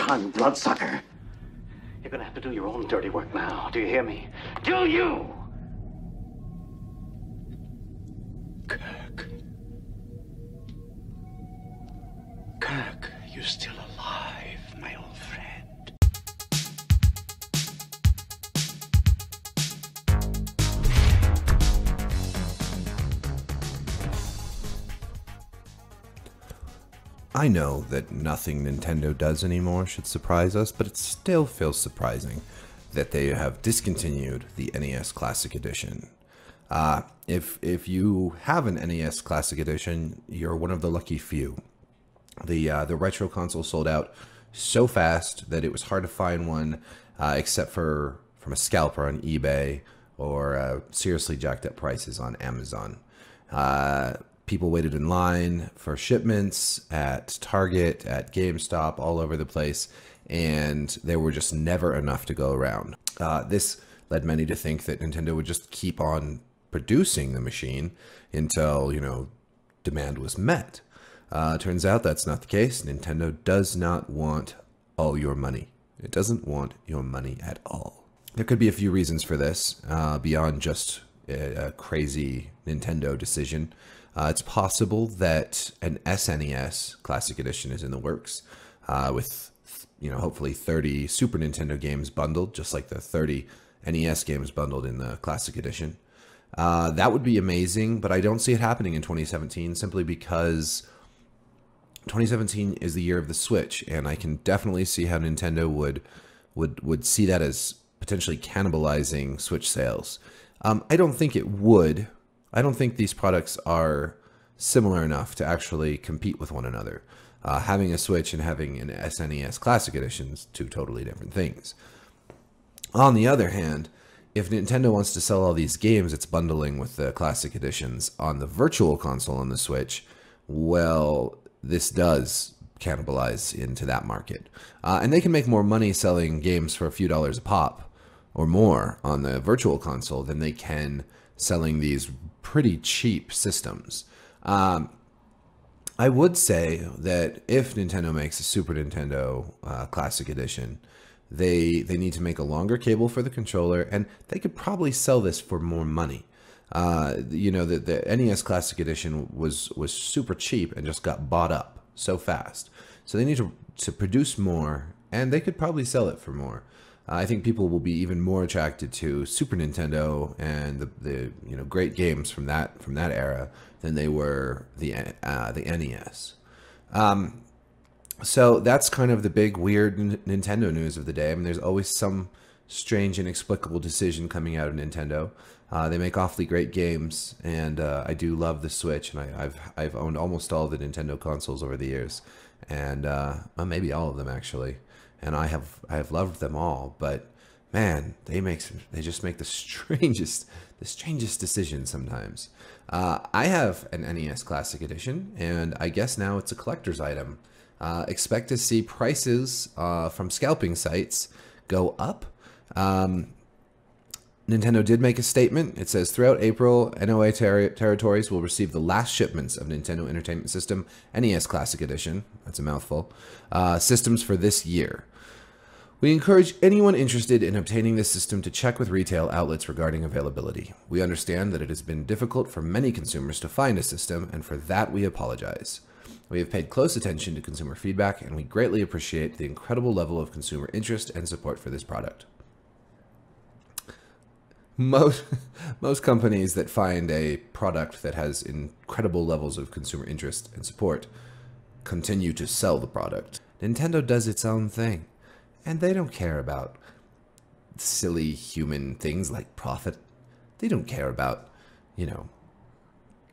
time, bloodsucker. You're gonna have to do your own dirty work now. Do you hear me? Do you? Kirk. Kirk, you're still alive, my old friend. I know that nothing Nintendo does anymore should surprise us, but it still feels surprising that they have discontinued the NES Classic Edition. If you have an NES Classic Edition, you're one of the lucky few. The retro console sold out so fast that it was hard to find one, except for from a scalper on eBay or seriously jacked up prices on Amazon. People waited in line for shipments at Target, at GameStop, all over the place, and there were just never enough to go around. This led many to think that Nintendo would just keep on producing the machine until, demand was met. Turns out that's not the case. Nintendo does not want all your money. It doesn't want your money at all. There could be a few reasons for this, beyond just a crazy Nintendo decision. It's possible that an SNES Classic Edition is in the works, with, hopefully 30 Super Nintendo games bundled, just like the 30 NES games bundled in the Classic Edition. That would be amazing, but I don't see it happening in 2017 simply because 2017 is the year of the Switch, and I can definitely see how Nintendo would see that as potentially cannibalizing Switch sales. I don't think it would. I don't think these products are similar enough to actually compete with one another. Having a Switch and having an SNES Classic Edition is two totally different things. On the other hand, if Nintendo wants to sell all these games it's bundling with the Classic Editions on the Virtual Console on the Switch, well, this does cannibalize into that market. And they can make more money selling games for a few dollars a pop or more on the Virtual Console than they can selling these pretty cheap systems. I would say that if Nintendo makes a Super Nintendo Classic Edition, they need to make a longer cable for the controller, and they could probably sell this for more money. The NES Classic Edition was super cheap and just got bought up so fast. So they need to produce more, and they could probably sell it for more. I think people will be even more attracted to Super Nintendo and the great games from that era than they were the NES. So that's kind of the big weird Nintendo news of the day. I mean, there's always some strange, inexplicable decision coming out of Nintendo. They make awfully great games, and I do love the Switch, and I've owned almost all the Nintendo consoles over the years, and maybe all of them actually. And I have loved them all, but man, they just make the strangest decisions sometimes. I have an NES Classic Edition, and I guess now it's a collector's item. Expect to see prices from scalping sites go up. Nintendo did make a statement. It says, throughout April, NOA territories will receive the last shipments of Nintendo Entertainment System NES Classic Edition, that's a mouthful, systems for this year. We encourage anyone interested in obtaining this system to check with retail outlets regarding availability. We understand that it has been difficult for many consumers to find a system, and for that we apologize. We have paid close attention to consumer feedback, and we greatly appreciate the incredible level of consumer interest and support for this product. Most companies that find a product that has incredible levels of consumer interest and support continue to sell the product. Nintendo does its own thing, and they don't care about silly human things like profit. They don't care about,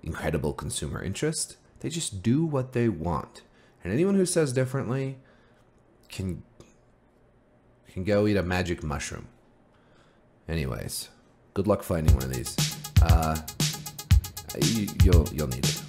incredible consumer interest. They just do what they want. And anyone who says differently can go eat a magic mushroom. Anyways, good luck finding one of these. You'll need it.